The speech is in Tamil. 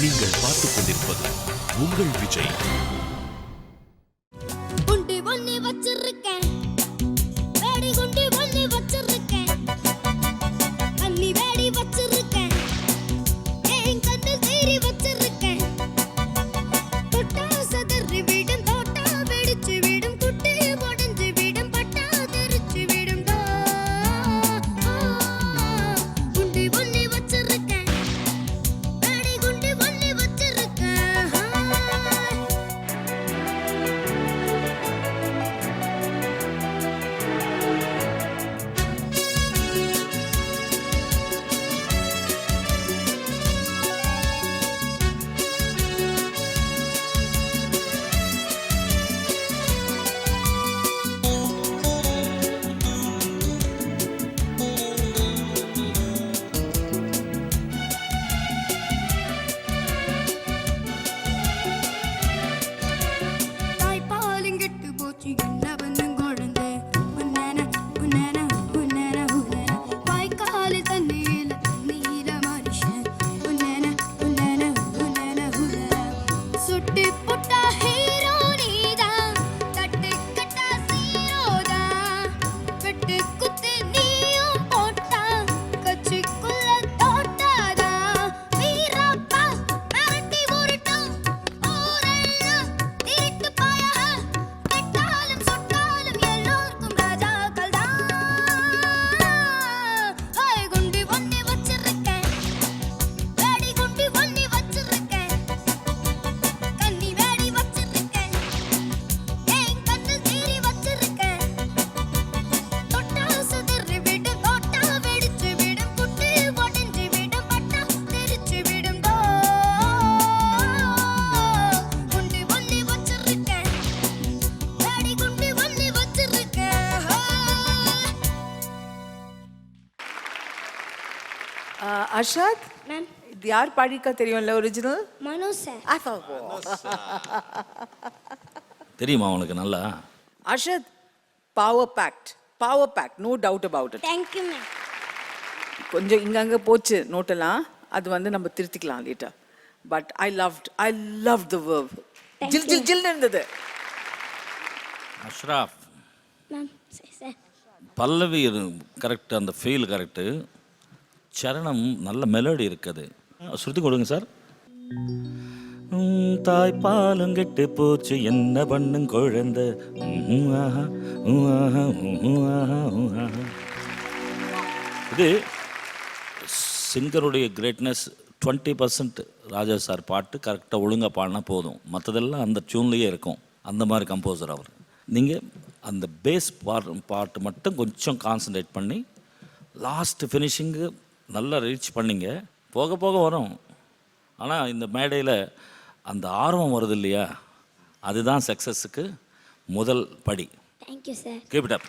நீங்கள் பார்த்துக் கொண்டிருப்பது உங்கள் விஜய். குண்டி ஒண்ணி வச்சிருக்கேன், வேடி குண்டி ஒண்ணி வச்சிருக்கேன், அன்னி வேடி வச்சிருக்கேன், என் கண்ணில் தீரி வச்சிருக்கேன். தொட்டா சதறி விடும், தோட்டா வெடிச்சு விடும், குட்டி உடைஞ்சு விடும், பட்டா தெரிச்சு விடும். குண்டி ஒண்ணி வச்சிருக்கேன், வேடி குண்டி ஒண்ணி வச்சிருக்கேன். தாய்ப்பாலும் கெட்டு போச்சு, என்ன பண்ணும் குழந்தை? உன்னான, உன்னான, உன்னான, உன்னான. வாய்க்காலில் தண்ணீல, தண்ணீல மனுஷன். உன்னான, உன்னான, உன்னான, உன்னான. சுட்டு புட்டா ஹீரோ நீதான், தட்டு கட்டா சீரோதான். வெட்டு குத்து நீயும் போட்டா, கட்சிக்குள்ள தோட்டாதான். வீரப்பா மிரட்டி உருட்டும், ஊரெல்லாம் திருட்டு பாயா. கெட்டாலும் சுட்டாலும் எல்லோருக்கும் ராஜாக்கள் தான். ஹாய் குண்டி ஒண்ணி வச்சிருக்கேன், வேடி குண்டி ஒண்ணி வச்சிருக்கேன், கன்னி வேடி வச்சிருக்கேன், என் கண்ணில் தீரி வச்சிருக்கேன். தொட்டா சுதறி விடும், தோட்டா வெடிச்சு விடும், குட்டி உடைஞ்சு விடும், பட்டா தெரிச்சு விடும். குண்டி ஒண்ணி வச்சிருக்கேன், வேடி குண்டி ஒண்ணி வச்சிருக்கேன். அர்ஷத், மேம், இது யார் பாடியிருக்கா தெரியும்ல ஒரிஜினல்? மனோ சார். தெரியுமா உனக்கு நல்லா? Arshad, power packed, no doubt about it. Thank you ma'am. கொஞ்சம் இங்கங்க போச்சு நோட்டெல்லாம், அது வந்து நம்ம திருத்திக்கலாம் later. But I loved the verb. Thank ஜில் ஜில் ஜில் இருந்தது. Ashraf, ma'am sir. Pallavi correct, அந்த ஃபீல் கரெக்டு, சரணம் நல்ல மெலடி இருக்குது. ஸ்ருதி கொடுங்க சார். தாய்ப்பாலும் கெட்டு போச்சு, என்ன பண்ணும் குழந்தை. இது சிங்கருடைய கிரேட்னஸ். 20% ராஜா சார் பாட்டு கரெக்டாக ஒழுங்காக பாடினா போதும், மற்றதெல்லாம் அந்த டியூன்லேயே இருக்கும். அந்த மாதிரி கம்போசர் அவர். நீங்கள் அந்த பேஸ் பாட்டு மட்டும் கொஞ்சம் கான்சன்ட்ரேட் பண்ணி லாஸ்ட் ஃபினிஷிங்கு நல்லா ரீச் பண்ணிங்க. போக போக வரும். ஆனால் இந்த மேடையில் அந்த ஆர்வம் வருது இல்லையா, அதுதான் சக்ஸஸுக்கு முதல் படி. Thank you sir. Keep it up.